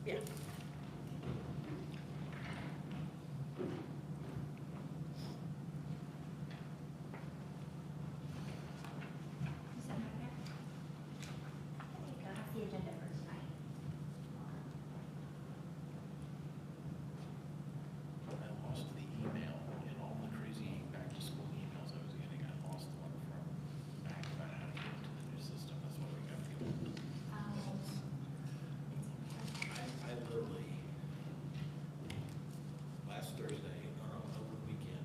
Yeah. The agenda for tonight. I lost the email and all the crazy back to school emails I was getting. I lost the one from back about how to get into the new system. That's why we got to get I literally, last Thursday, or over the weekend,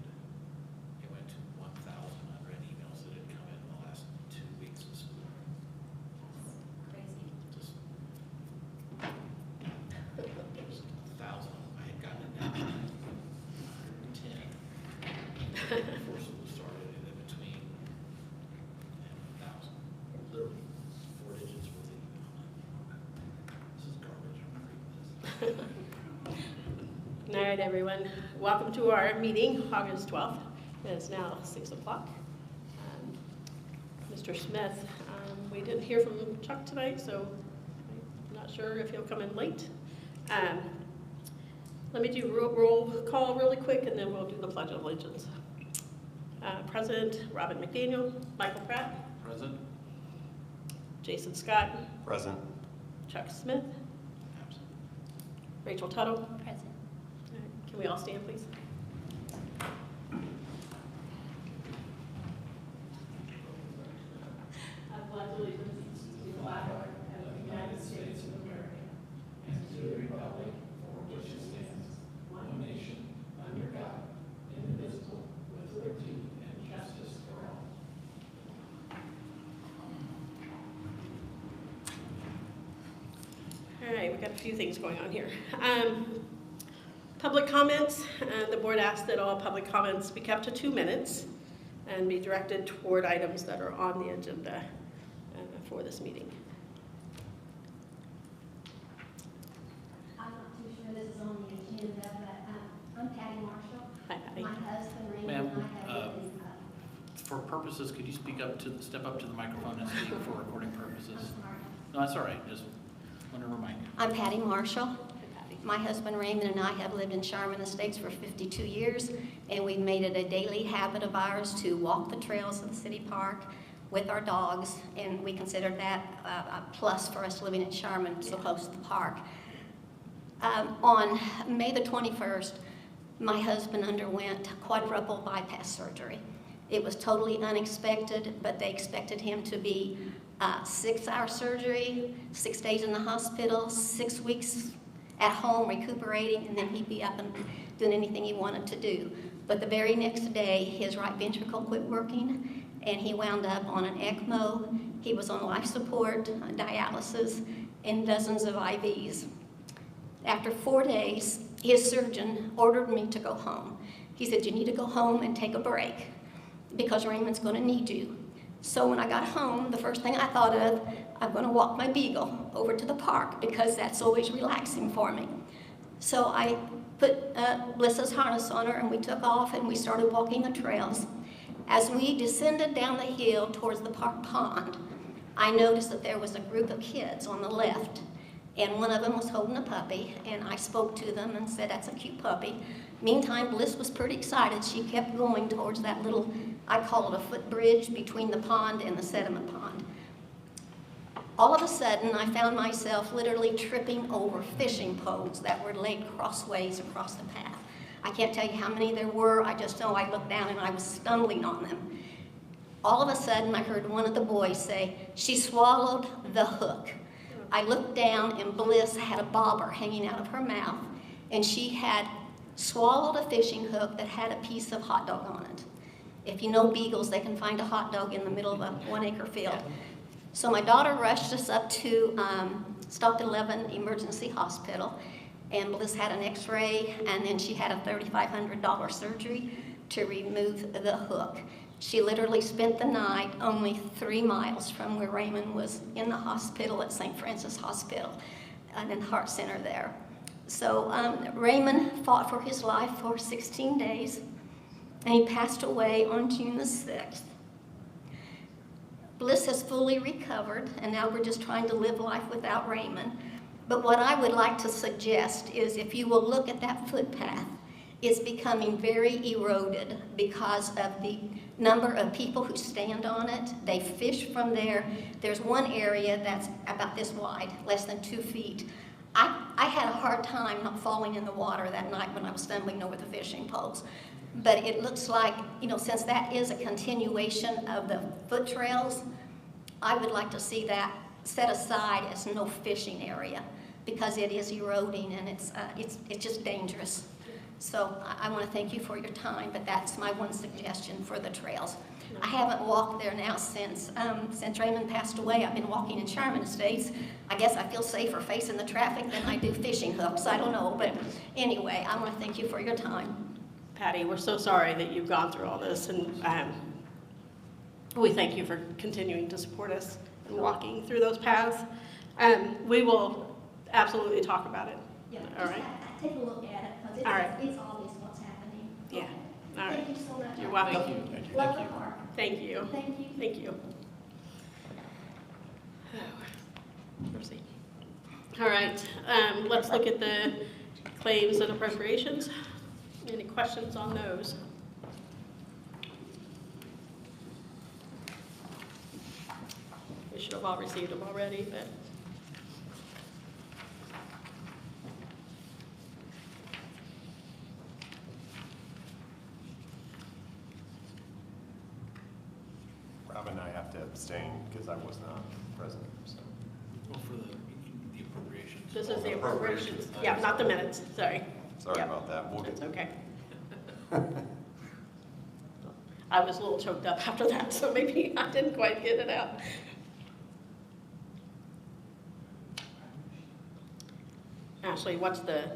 it went to 1,000 unread emails that had come in the last 2 weeks of school. Crazy. Just 1,000. I had gotten it down to 110 before school started, and then between and 1,000. Literally 4 digits worth of email. This is garbage. I'm not reading this. All right, everyone. Welcome to our meeting, August 12th. It's now 6 o'clock. Mr. Smith, we didn't hear from Chuck tonight, so I'm not sure if he'll come in late. Let me do roll call really quick, and then we'll do the Pledge of Allegiance. President Robin McDaniel, Michael Pratt, Present? Jason Scott, Present. Chuck Smith, Absent. Rachel Tuttle. Present. All right, can we all stand, please? I pledge allegiance to the flag of the United States of America and to the republic for which it stands, one nation, under God, indivisible, with liberty and justice for all. All right, we've got a few things going on here. Public comments, the board asked that all public comments be kept to 2 minutes and be directed toward items that are on the agenda for this meeting. I'm not too sure this is on the agenda, but I'm Patty Marshall. Hi, Patty. My husband Raymond Ma'am, and I have lived in, For purposes, could you step up to the microphone and speak for recording purposes? I'm sorry. No, that's all right. Just want to remind you. I'm Patty Marshall. Hi, Patty. My husband Raymond and I have lived in Sharman Estates for 52 years, and we've made it a daily habit of ours to walk the trails of the city park with our dogs, and we consider that a plus for us living in Sharman, so close to the park. On May the 21st, my husband underwent quadruple bypass surgery. It was totally unexpected, but they expected him to be 6-hour surgery, 6 days in the hospital, 6 weeks at home recuperating, and then he'd be up and doing anything he wanted to do. But the very next day, his right ventricle quit working, and he wound up on an ECMO. He was on life support, dialysis, and dozens of IVs. After 4 days, his surgeon ordered me to go home. He said, "You need to go home and take a break because Raymond's going to need you." So when I got home, the first thing I thought of, I'm going to walk my beagle over to the park because that's always relaxing for me. So I put Bliss's harness on her, and we took off and we started walking the trails. As we descended down the hill towards the park pond, I noticed that there was a group of kids on the left, and one of them was holding a puppy, and I spoke to them and said, "That's a cute puppy." Meantime, Bliss was pretty excited. She kept going towards that little, I call it a footbridge between the pond and the sediment pond. All of a sudden, I found myself literally tripping over fishing poles that were laid crossways across the path. I can't tell you how many there were. I just know I looked down and I was stumbling on them. All of a sudden, I heard one of the boys say, "She swallowed the hook." I looked down, and Bliss had a bobber hanging out of her mouth, and she had swallowed a fishing hook that had a piece of hot dog on it. If you know beagles, they can find a hot dog in the middle of a 1-acre field. So my daughter rushed us up to Stop 11 Emergency Hospital, and Bliss had an x-ray, and then she had a $3,500 surgery to remove the hook. She literally spent the night only 3 miles from where Raymond was in the hospital at St. Francis Hospital and in the Heart Center there. So Raymond fought for his life for 16 days, and he passed away on June the 6th. Bliss has fully recovered, and now we're just trying to live life without Raymond. But what I would like to suggest is if you will look at that footpath, it's becoming very eroded because of the number of people who stand on it. They fish from there. There's one area that's about this wide, less than 2 feet. I had a hard time not falling in the water that night when I was stumbling over the fishing poles. But it looks like, since that is a continuation of the foot trails, I would like to see that set aside as no fishing area because it is eroding and it's just dangerous. So I want to thank you for your time, but that's my one suggestion for the trails. I haven't walked there now since Raymond passed away. I've been walking in Sharman Estates. I guess I feel safer facing the traffic than I do fishing hooks. I don't know, but anyway, I want to thank you for your time. Patty, we're so sorry that you've gone through all this, and we thank you for continuing to support us and walking through those paths. We will absolutely talk about it. Yeah, All right. Take a look at it because All right. it's obvious what's happening. Yeah. Okay. All right. Thank you so much. You're welcome. Thank you. Thank you. Love Thank the you. park. Thank you. Thank you. Thank you. Mercy. All right, let's look at the claims and appropriations. Any questions on those? We should have all received them already, but. Rob and I have to abstain because I was not present, so. Well, for the appropriations. This is the Appropriations. appropriations. Yeah, not the minutes, sorry. Sorry Yep. about that. We'll That's get, okay. I was a little choked up after that, so maybe I didn't quite get it out. Ashley, what's the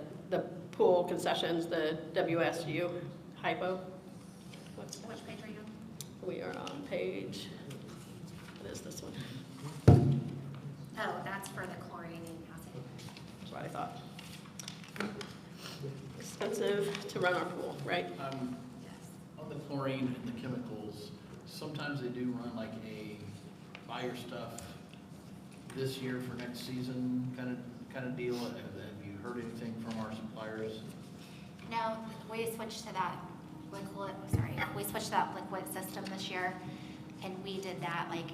pool concessions, the WSU hypo? What's that? Which page are you on? We are on page, what is this one? Oh, that's for the chlorine acid. That's what I thought. Expensive to run our pool, right? Yes. On the chlorine and the chemicals, sometimes they do run like a buy your stuff this year for next season kind of deal. Have you heard anything from our suppliers? No, we switched to that liquid system this year, and we did that like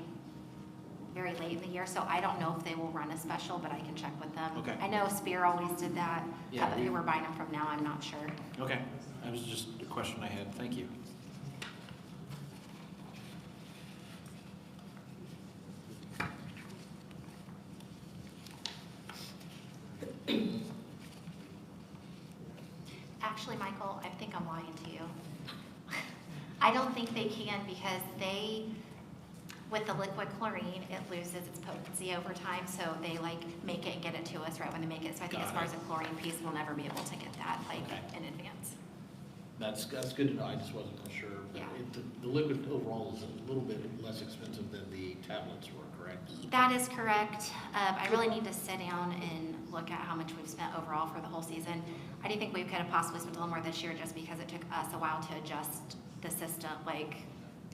very late in the year, so I don't know if they will run a special, but I can check with them. Okay. I know Spear always did that. Yeah, Who we're buying them from now, I'm not sure. Okay, that was just a question I had. Thank you. Actually, Michael, I think I'm lying to you. I don't think they can because with the liquid chlorine, it loses its potency over time, so they make it and get it to us right when they make it. So I think as far as the chlorine piece, we'll never be able to get that Okay. in advance. That's good to know. I just wasn't sure. But Yeah. the liquid overall is a little bit less expensive than the tablets were, correct? That is correct. I really need to sit down and look at how much we've spent overall for the whole season. I do think we could have possibly spent a little more this year just because it took us a while to adjust the system,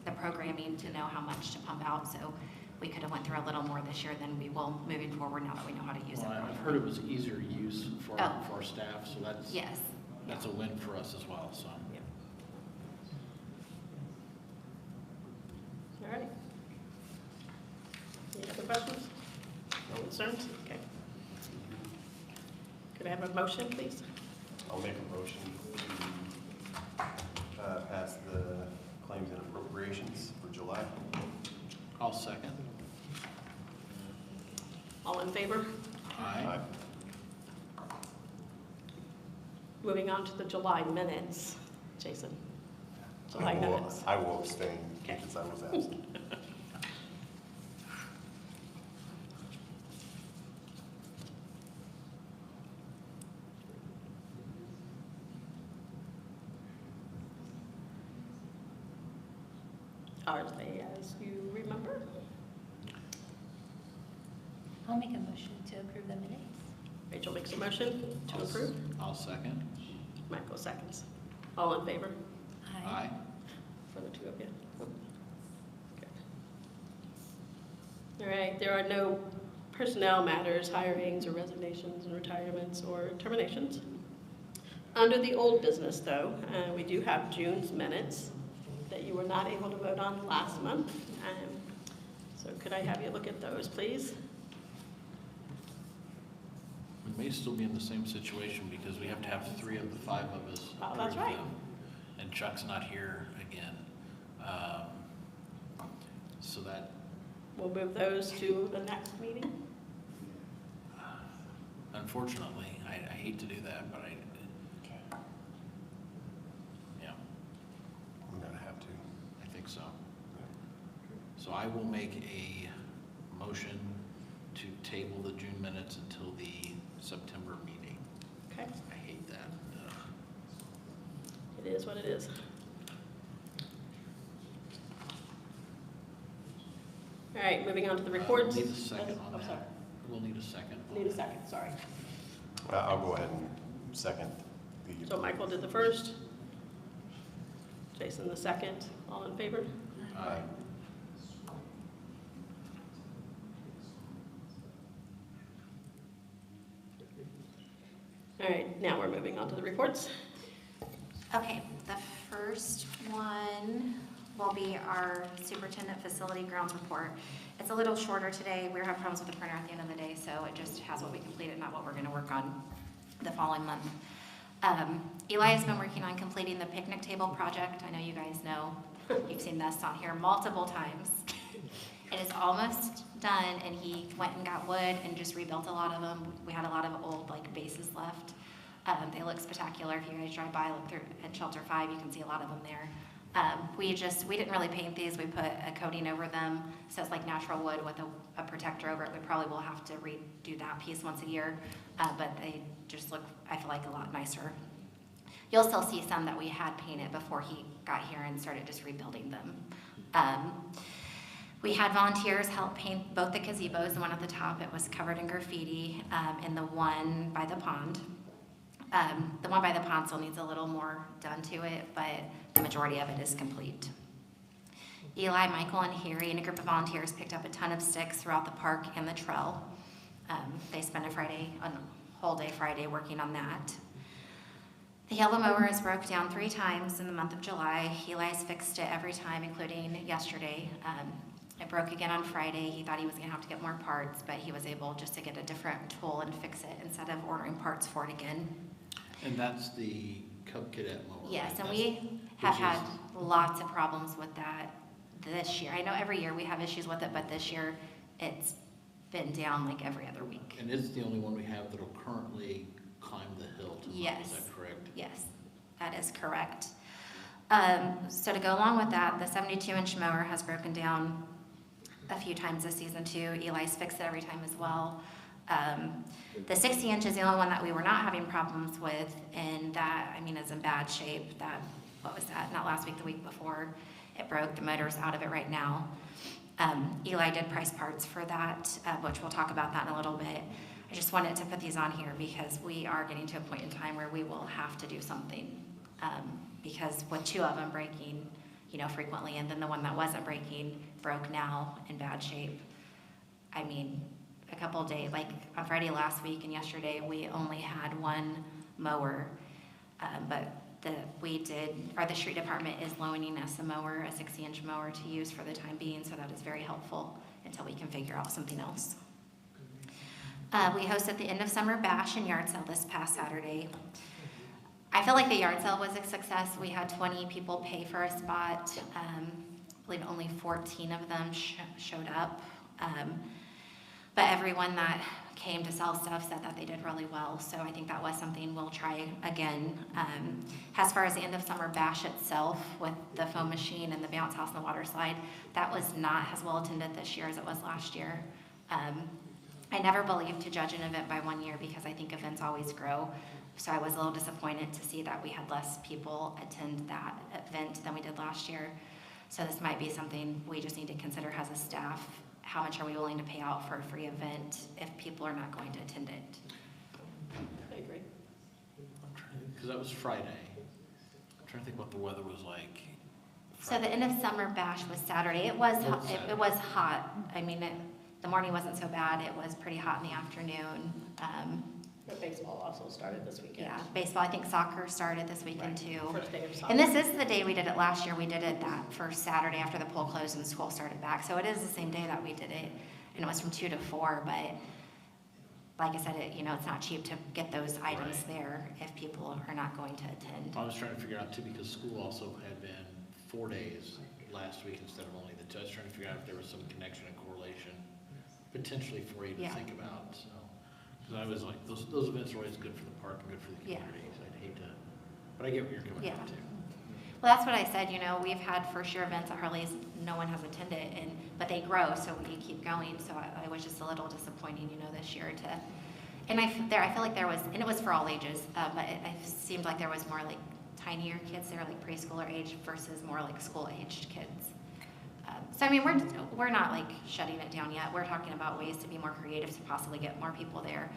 the programming to know how much to pump out. So we could have went through a little more this year than we will moving forward now that we know how to use Well, it. I've heard it was easier use for Oh. our staff, so that's Yes. that's a win for us as well. So. All right. Any other questions? No concerns? Okay. Could I have a motion, please? I'll make a motion to pass the claims and appropriations for July. I'll second. All in favor? Aye. Moving on to the July minutes. Jason? July minutes. I will abstain Okay. because I was absent. Are they as you remember? I'll make a motion to approve the minutes. Rachel makes a motion to approve. I'll second. Michael seconds. All in favor Aye. for the two of you? Good. All right, there are no personnel matters, hirings or resignations and retirements or terminations. Under the old business, though, we do have June's minutes that you were not able to vote on last month. So could I have you look at those, please? We may still be in the same situation because we have to have 3 of the 5 of us Oh, that's approve right. them. And Chuck's not here again. So that, We'll move those to the next meeting. unfortunately, I hate to do that, but yeah, I'm gonna have to. I think so. So I will make a motion to table the June minutes until the September meeting. Okay, I hate that. it is what it is. All right, moving on to the reports. Need a second on Oh, sorry. that. We'll need a second. Need a second, sorry. I'll go ahead and second the. So Michael did the first. Jason the second. All in favor? Aye. All right, now we're moving on to the reports. Okay, the first one will be our superintendent facility grounds report. It's a little shorter today. We're having problems with the printer at the end of the day, so it just has what we completed, not what we're gonna work on the following month. Eli has been working on completing the picnic table project. I know you guys know, you've seen this on here multiple times. It is almost done, and he went and got wood and just rebuilt a lot of them. We had a lot of old like bases left. They look spectacular. If you guys drive by, look through at Shelter 5, you can see a lot of them there. We didn't really paint these. We put a coating over them, so it's like natural wood with a protector over it. We probably will have to redo that piece once a year, but they just look, I feel like, a lot nicer. You'll still see some that we had painted before he got here and started just rebuilding them. We had volunteers help paint both the gazebos. The one at the top, it was covered in graffiti, and the one by the pond. The one by the pond still needs a little more done to it, but the majority of it is complete. Eli, Michael, and Harry and a group of volunteers picked up a ton of sticks throughout the park and the trail. They spent a whole day Friday working on that. The yellow mower is broke down 3 times in the month of July. Eli's fixed it every time, including yesterday. It broke again on Friday. He thought he was gonna have to get more parts, but he was able just to get a different tool and fix it instead of ordering parts for it again. And that's the Cub Cadet mower. Yes, right? and That's- we have which had is- lots of problems with that this year. I know every year we have issues with it, but this year it's been down like every other week. And it's the only one we have that'll currently climb the hill to mine, Yes. is that correct? Yes, that is correct. So to go along with that, the 72-inch mower has broken down a few times this season too. Eli's fixed it every time as well. The 60-inch is the only one that we were not having problems with, and that, I mean, is in bad shape. What was that? Not last week, the week before. It broke. The motor's out of it right now. Eli did price parts for that, which we'll talk about that in a little bit. I just wanted to put these on here because we are getting to a point in time where we will have to do something. Because with 2 of them breaking, frequently, and then the one that wasn't breaking broke now in bad shape. I mean, a couple of days, like on Friday last week and yesterday, we only had 1 mower, but the street department is loaning us a mower, a 60-inch mower to use for the time being, so that is very helpful until we can figure out something else. We hosted the end of summer bash and yard sale this past Saturday. I feel like the yard sale was a success. We had 20 people pay for a spot. I believe only 14 of them showed up. But everyone that came to sell stuff said that they did really well. So I think that was something we'll try again. As far as the end of summer bash itself with the foam machine and the bounce house and the water slide, that was not as well attended this year as it was last year. I never believed to judge an event by 1 year because I think events always grow. So I was a little disappointed to see that we had less people attend that event than we did last year. So this might be something we just need to consider as a staff. How much are we willing to pay out for a free event if people are not going to attend it? I agree. Because that was Friday. I'm trying to think what the weather was like. So the end of summer bash was Saturday. It was hot. I mean, The morning wasn't so bad, it was pretty hot in the afternoon. But baseball also started this weekend. Yeah, baseball, I think soccer started this weekend too. First day of summer. And this is the day we did it last year. We did it that first Saturday after the pool closed and school started back. So it is the same day that we did it, and it was from 2 to 4, but like I said, it's not cheap to get those items there if people are not going to attend. I was trying to figure out too, because school also had been 4 days last week instead of only the two. I was trying to figure out if there was some connection and correlation potentially for you to Yeah. think about, so. Because I was like, those events are always good for the park and good for the Yeah. community, so I'd hate to, but I get what you're coming Yeah. from too. Well, that's what I said, we've had first year events at Harley's, no one has attended, but they grow, so we keep going, so I was just a little disappointing, this year and I feel like there was, and it was for all ages, but it seemed like there was more like tinier kids there, like preschooler age versus more like school-aged kids. So I mean, we're not like shutting it down yet. We're talking about ways to be more creative to possibly get more people there.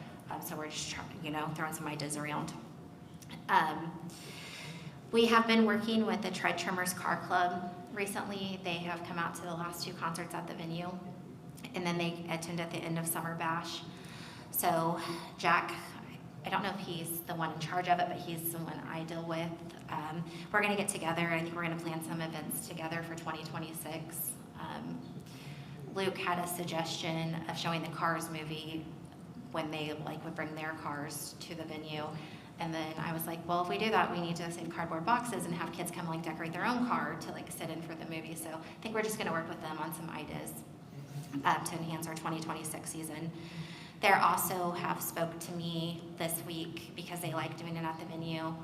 So we're just trying, throwing some ideas around. We have been working with the Tread Trimmers Car Club recently. They have come out to the last 2 concerts at the venue, and then they attend at the end of Summer Bash. So Jack, I don't know if he's the one in charge of it, but he's the one I deal with. We're going to get together. I think we're going to plan some events together for 2026. Luke had a suggestion of showing the Cars movie when they would bring their cars to the venue. And then I was like, well, if we do that, we need to save cardboard boxes and have kids come decorate their own car to sit in for the movie. So I think we're just going to work with them on some ideas to enhance our 2026 season. They also have spoke to me this week because they like doing it at the venue.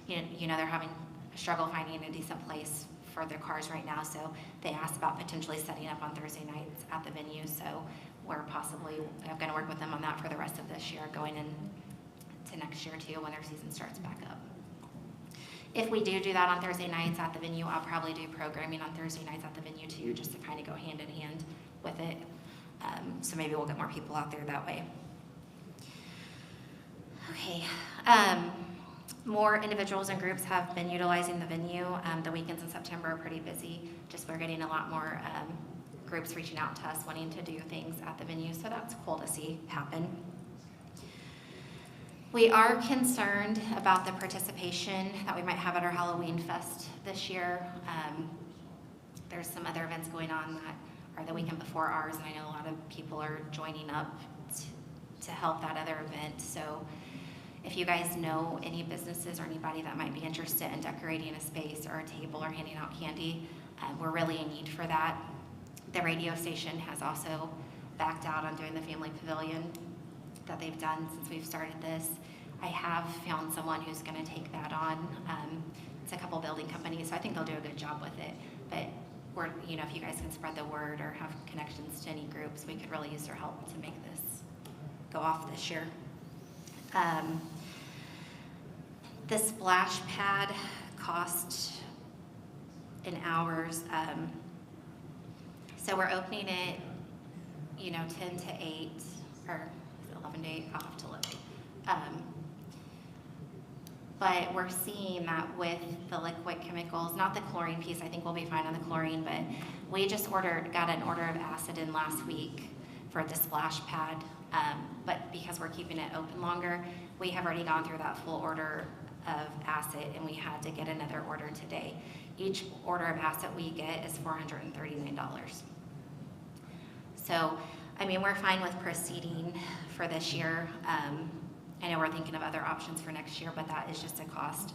They're having a struggle finding a decent place for their cars right now, so they asked about potentially setting up on Thursday nights at the venue. So we're possibly going to work with them on that for the rest of this year, going into next year too when their season starts back up. If we do that on Thursday nights at the venue, I'll probably do programming on Thursday nights at the venue too, just to kind of go hand in hand with it. So maybe we'll get more people out there that way. Okay. More individuals and groups have been utilizing the venue. The weekends in September are pretty busy. Just we're getting a lot more groups reaching out to us wanting to do things at the venue, so that's cool to see happen. We are concerned about the participation that we might have at our Halloween Fest this year. There's some other events going on that are the weekend before ours, and I know a lot of people are joining up to help that other event. So if you guys know any businesses or anybody that might be interested in decorating a space or a table or handing out candy, we're really in need for that. The radio station has also backed out on doing the family pavilion that they've done since we've started this. I have found someone who's going to take that on. It's a couple building companies, so I think they'll do a good job with it. But we're, if you guys can spread the word or have connections to any groups, we could really use their help to make this go off this year. The splash pad cost in hours. So we're opening it, 10 to 8, or 11 to 8, I'll have to look. But we're seeing that with the liquid chemicals, not the chlorine piece, I think we'll be fine on the chlorine, but we just got an order of acid in last week for the splash pad. But because we're keeping it open longer, we have already gone through that full order of acid, and we had to get another order today. Each order of acid we get is $439. So, we're fine with proceeding for this year. I know we're thinking of other options for next year, but that is just a cost.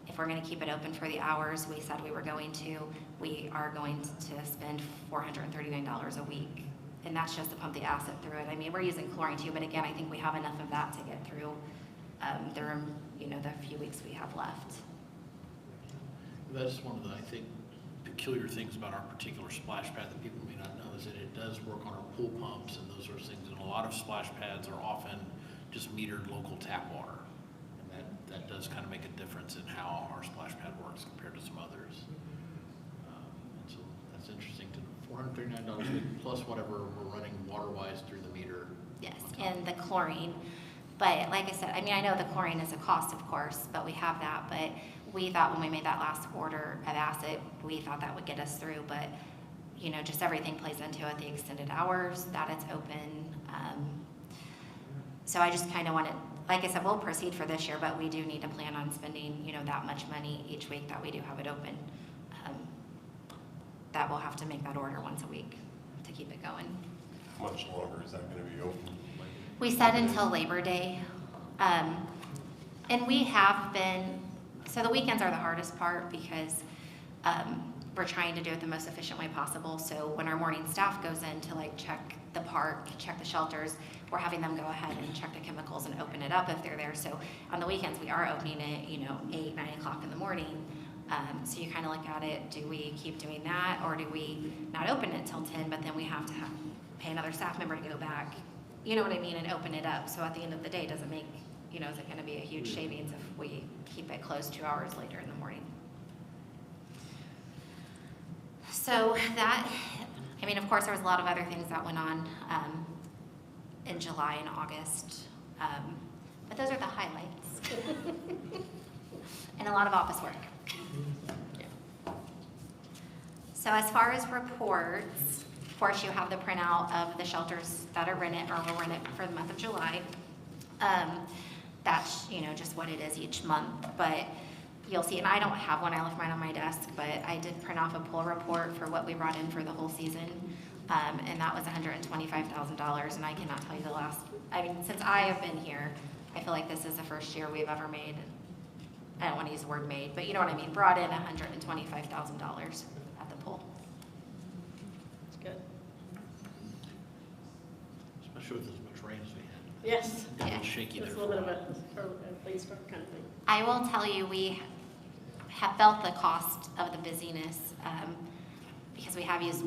If we're going to keep it open for the hours we said we were going to, we are going to spend $439 a week. And that's just to pump the acid through it. We're using chlorine too, but again, I think we have enough of that to get through the few weeks we have left. That's one of the, I think, peculiar things about our particular splash pad that people may not know is that it does work on our pool pumps and those sorts of things. And a lot of splash pads are often just metered local tap water. And that does kind of make a difference in how our splash pad works compared to some others. And so that's interesting to $439 a week plus whatever we're running water-wise through the meter. Yes, and the chlorine. But like I said, I know the chlorine is a cost, of course, but we have that. But we thought when we made that last order of acid, we thought that would get us through. But, just everything plays into it, the extended hours that it's open. So I just kind of wanted, like I said, we'll proceed for this year, but we do need to plan on spending, that much money each week that we do have it open. That we'll have to make that order once a week to keep it going. How much longer is that gonna be open? We said until Labor Day. And we have been, so the weekends are the hardest part because we're trying to do it the most efficient way possible. So when our morning staff goes in to check the park, check the shelters, we're having them go ahead and check the chemicals and open it up if they're there. So on the weekends, we are opening it, 8, 9 o'clock in the morning. So you kind of look at it, do we keep doing that or do we not open it till 10, but then we have to pay another staff member to go back, you know what I mean, and open it up. So at the end of the day, does it make, is it going to be a huge savings if we keep it closed 2 hours later in the morning? So that, of course, there was a lot of other things that went on in July and August, but those are the highlights. And a lot of office work. So as far as reports, of course, you have the printout of the shelters that are rented or will rent it for the month of July. That's, just what it is each month, but you'll see, and I don't have one, I left mine on my desk, but I did print off a pool report for what we brought in for the whole season, and that was $125,000, and I cannot tell you the last, since I have been here, I feel like this is the first year we've ever made, I don't want to use the word made, but you know what I mean, brought in $125,000 at the pool. It's good. Especially with as much rain as we had. Yes. Got a Yeah. little shaky there It's a for little bit a of while. a late start kind of thing. I will tell you, we have felt the cost of the busyness, because we have used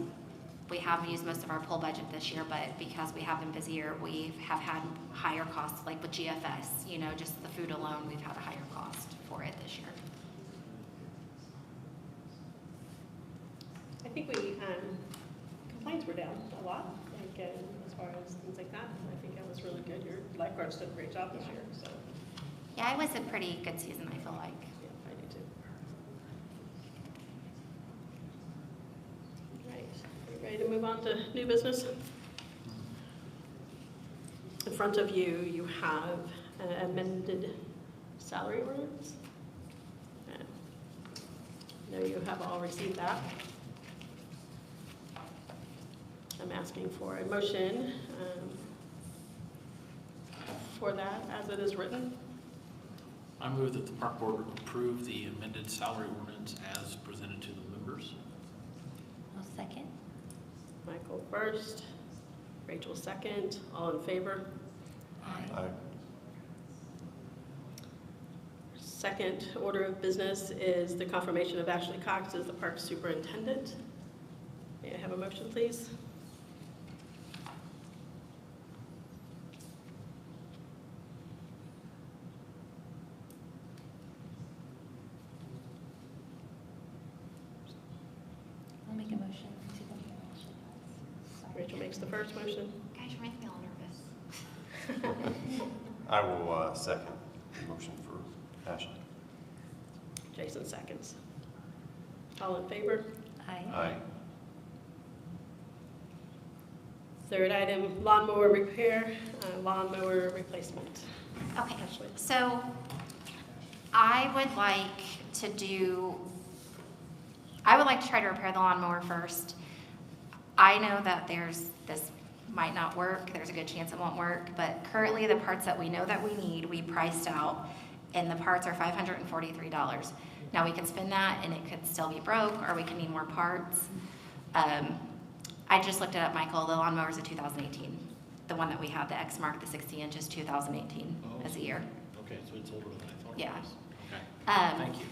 most of our pool budget this year, but because we have been busier, we have had higher costs, like with GFS, just the food alone, we've had a higher cost for it this year. I think complaints were down a lot, as far as things like that. I think that was really good. Your lifeguards did a great job this year, so, Yeah, it was a pretty good season, I feel like. yeah, I do too. Right, are you ready to move on to new business? In front of you, you have an amended salary ordinance. I know you have all received that. I'm asking for a motion for that as it is written. I move that the park board approve the amended salary ordinance as presented to the members. I'll second. Michael first, Rachel second, all in favor? Aye. Second order of business is the confirmation of Ashley Cox as the park superintendent. May I have a motion, please? I'll make a motion to go to Ashley Cox. Rachel makes the first motion. Guys, you're making me all nervous. I will second the motion for Ashley. Jason seconds. All in favor? Aye. Aye. Third item, lawnmower repair, lawnmower replacement. Okay, Ashley. so I would like to try to repair the lawnmower first. I know that this might not work, there's a good chance it won't work, but currently the parts that we know that we need, we priced out, and the parts are $543. Now we can spend that and it could still be broke, or we can need more parts. I just looked it up, Michael, the lawnmower is a 2018. The one that we have, the X Mark, the 60 inch is 2018 as a year. Okay, so it's older than I thought it Yeah. was. Okay, thank you.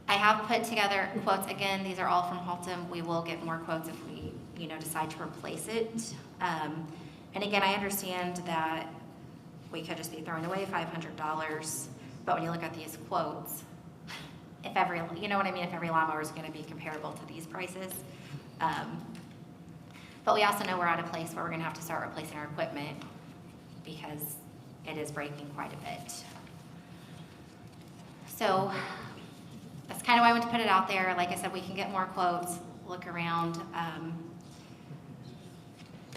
I have put together quotes. Again, these are all from Haltom. We will get more quotes if we, decide to replace it. And again, I understand that we could just be throwing away $500, but when you look at these quotes, if every lawnmower is going to be comparable to these prices. But we also know we're at a place where we're going to have to start replacing our equipment because it is breaking quite a bit. So that's kind of why I want to put it out there. Like I said, we can get more quotes, look around.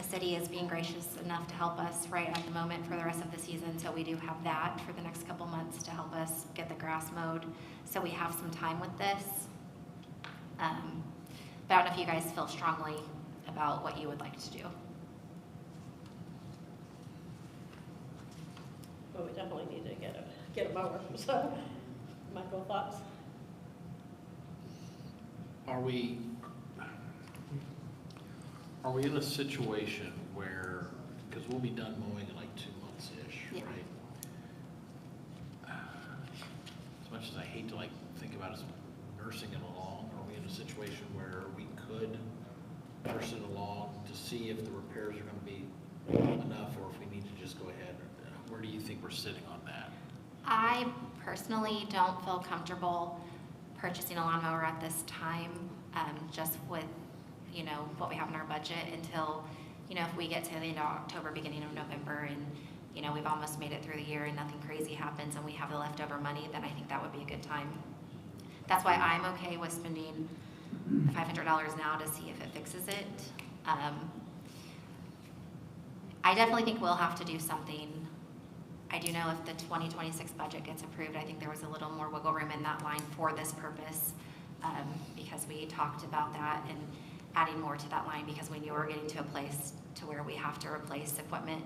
city is being gracious enough to help us right at the moment for the rest of the season, so we do have that for the next couple months to help us get the grass mowed, so we have some time with this. But I don't know if you guys feel strongly about what you would like to do. Well, we definitely need to get a mower, so, Michael, thoughts? Are we in a situation where, because we'll be done mowing in like 2 months-ish, Yeah. right? As much as I hate to like think about us nursing it along, are we in a situation where we could nurse it along to see if the repairs are gonna be enough, or if we need to just go ahead? Where do you think we're sitting on that? I personally don't feel comfortable purchasing a lawnmower at this time, just with, you know, what we have in our budget until, you know, if we get to the end of October, beginning of November, and, you know, we've almost made it through the year and nothing crazy happens and we have the leftover money, then I think that would be a good time. That's why I'm okay with spending the $500 now to see if it fixes it. I definitely think we'll have to do something. I do know if the 2026 budget gets approved, I think there was a little more wiggle room in that line for this purpose, because we talked about that and adding more to that line because we knew we were getting to a place to where we have to replace equipment.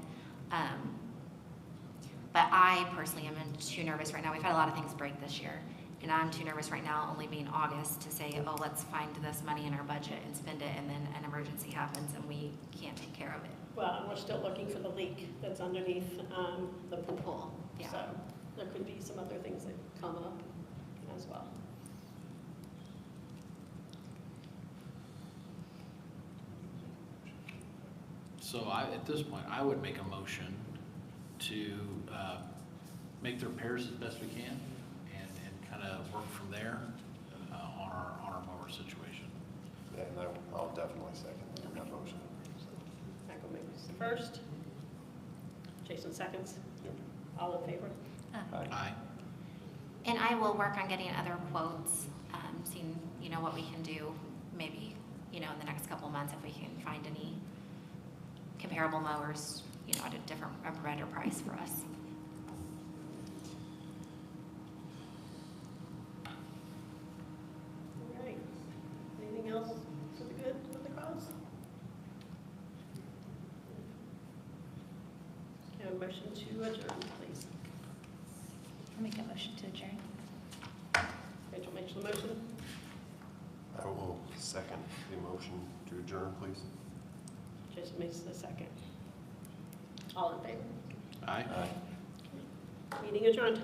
But I personally am too nervous right now. We've had a lot of things break this year, and I'm too nervous right now, only being August, to say, oh, let's find this money in our budget and spend it, and then an emergency happens and we can't take care of it. Well, and we're still looking for the leak that's underneath the The pool. pool, yeah. So there could be some other things that come up as well. So at this point, I would make a motion to make the repairs as best we can and kind of work from there on our mower situation. Yeah, and I'll definitely second that motion. Michael makes the first. Jason seconds. Yep. All in favor? Aye. And I will work on getting other quotes, seeing, you know, what we can do, maybe, you know, in the next couple months if we can find any comparable mowers, you know, at a better price for us. All right. Anything else for the good of the cause? Can I have a motion to adjourn, please? I'll make a motion to adjourn. Rachel makes the motion. I will second the motion to adjourn, please. Jason makes the second. All in favor? Aye. Aye. Meeting adjourned.